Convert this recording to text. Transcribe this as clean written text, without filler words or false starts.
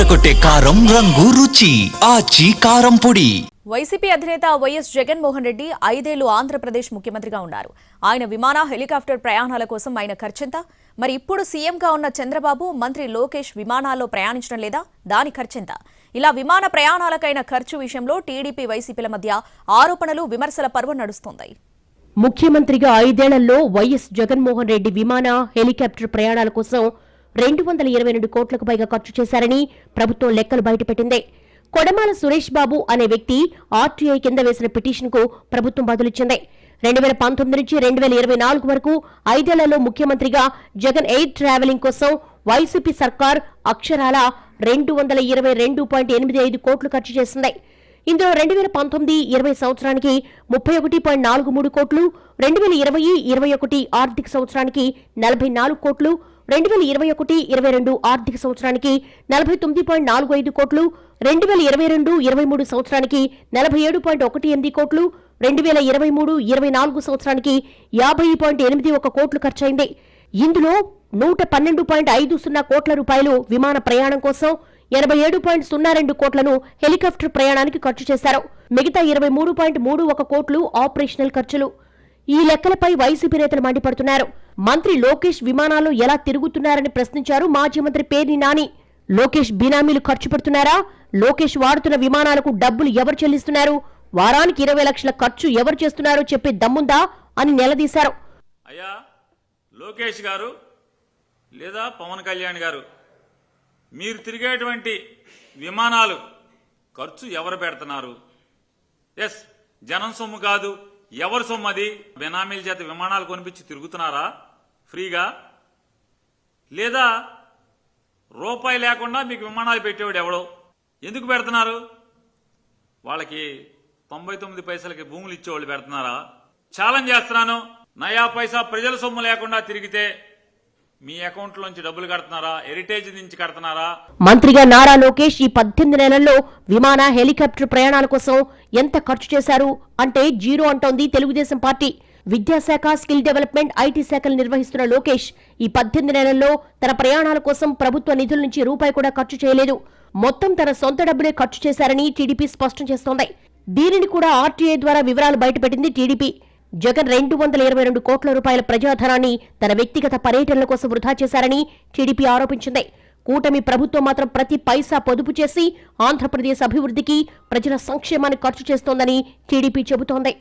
అదరగొట్టే కారం రంగు రుచి ఆచి కారం పొడి. వైసీపీ అధినేత వైఎస్ జగన్మోహన్ రెడ్డి 5 ఏళ్లు ఆంధ్రప్రదేశ్ ముఖ్యమంత్రిగా ఉన్నారు. ఆయన విమాన హెలికాప్టర్ ప్రయాణాల కోసం ఆయన ఖర్చెంత? మరి ఇప్పుడు సీఎంగా ఉన్న చంద్రబాబు మంత్రి లోకేష్ విమానాల్లో ప్రయాణించడం లేదా? దాని ఖర్చెంత? ఇలా విమాన ప్రయాణాలకైన ఖర్చు విషయంలో టీడీపీ వైసీపీల మధ్య ఆరోపణలు విమర్శల పర్వం నడుస్తోంది. ముఖ్యమంత్రిగా 5 ఏళ్లలో వైఎస్ జగన్మోహన్ రెడ్డి విమాన హెలికాప్టర్ ప్రయాణాల కోసం 222 కోట్లకు పైగా ఖర్చు చేశారని ప్రభుత్వం లెక్కలు బయటపెట్టింది. కొడమాల సురేష్ బాబు అనే వ్యక్తి ఆర్టీఐ కింద వేసిన పిటిషన్కు ప్రభుత్వం బదులిచ్చింది. 2019 నుంచి 2024 వరకు 5 ఏళ్లలో ముఖ్యమంత్రిగా జగన్ ఎయిర్ ట్రావెలింగ్ కోసం వైసీపీ సర్కార్ అక్షరాల 222.85 కోట్లు ఖర్చు చేసింది. ఇందులో 2019-20 సంవత్సరానికి 31.43 కోట్లు, 2020-21 ఆర్థిక సంవత్సరానికి 44 కోట్లు, 2021-22 ఆర్థిక సంవత్సరానికి 49.45 కోట్లు, 2022-23 సంవత్సరానికి 47.18 కోట్లు, 2023-24 సంవత్సరానికి 50.81 కోట్లు ఖర్చయింది. ఇందులో 112.50 కోట్ల రూపాయలు విమాన ప్రయాణం కోసం, 87.02 కోట్లను హెలికాప్టర్ ప్రయాణానికి ఖర్చు చేశారు. మిగతా 23.31 కోట్లు ఆపరేషనల్ ఖర్చులు. ఈ లెక్కలపై వైసీపీ నేతలు మండిపడుతున్నారు. మంత్రి లోకేష్ విమానాల్లో ఎలా తిరుగుతున్నారని ప్రశ్నించారు మాజీ మంత్రి పేర్ని నాని. లోకేష్ బినామీలు ఖర్చు పెడుతున్నారా? లోకేష్ వాడుతున్న విమానాలకు డబ్బులు ఎవరు చెల్లిస్తున్నారు? వారానికి 20 లక్షల ఖర్చు ఎవరు చేస్తున్నారో చెప్పే దమ్ముందా అని నిలదీశారు. అయ్యా లోకేష్ గారు లేదా పవన్ కళ్యాణ్ గారు, మీరు తిరిగేటువంటి విమానాలు ఖర్చు ఎవరు పెడుతున్నారు? ఎస్, జనం సొమ్ము కాదు, ఎవరి సొమ్ము అది? బెనామీల చేత విమానాలు కొనిపించి తిరుగుతున్నారా ఫ్రీగా? లేదా రూపాయి లేకుండా మీకు విమానాలు పెట్టేవాడు ఎవడో? ఎందుకు పెడుతున్నారు? వాళ్ళకి 99 పైసలకి భూములు ఇచ్చేవాళ్ళు పెడుతున్నారా? ఛాలెంజ్ చేస్తున్నాను, నయా పైసా ప్రజల సొమ్ము లేకుండా తిరిగితే మీ అకౌంట్ లోంచి డబ్బులు కడుతున్నారా? హెరిటేజ్ నుంచి కడుతున్నారా? మంత్రిగా నారా లోకేష్ ఈ 18 నెలల్లో విమాన హెలికాప్టర్ ప్రయాణాల కోసం ఎంత ఖర్చు చేశారు అంటే జీరో అంటోంది తెలుగుదేశం పార్టీ. విద్యాశాఖ, స్కిల్ డెవలప్మెంట్, ఐటీ శాఖలు నిర్వహిస్తున్న లోకేష్ ఈ 18 నెలల్లో తన ప్రయాణాల కోసం ప్రభుత్వ నిధుల నుంచి రూపాయి కూడా ఖర్చు చేయలేదు. మొత్తం తన సొంత డబ్బులే ఖర్చు చేశారని టీడీపీ స్పష్టం చేస్తోంది. దీనిని కూడా ఆర్టీఐ ద్వారా వివరాలు బయటపెట్టింది టీడీపీ. జగన్ 222 కోట్ల రూపాయల ప్రజాధనాన్ని తన వ్యక్తిగత పర్యటనల కోసం వృధా చేశారని టీడీపీ ఆరోపించింది. కూటమి ప్రభుత్వం మాత్రం ప్రతి పైసా పొదుపు చేసి ఆంధ్రప్రదేశ్ అభివృద్ధికి, ప్రజల సంక్షేమాన్ని ఖర్చు చేస్తోందని టీడీపీ చెబుతోంది.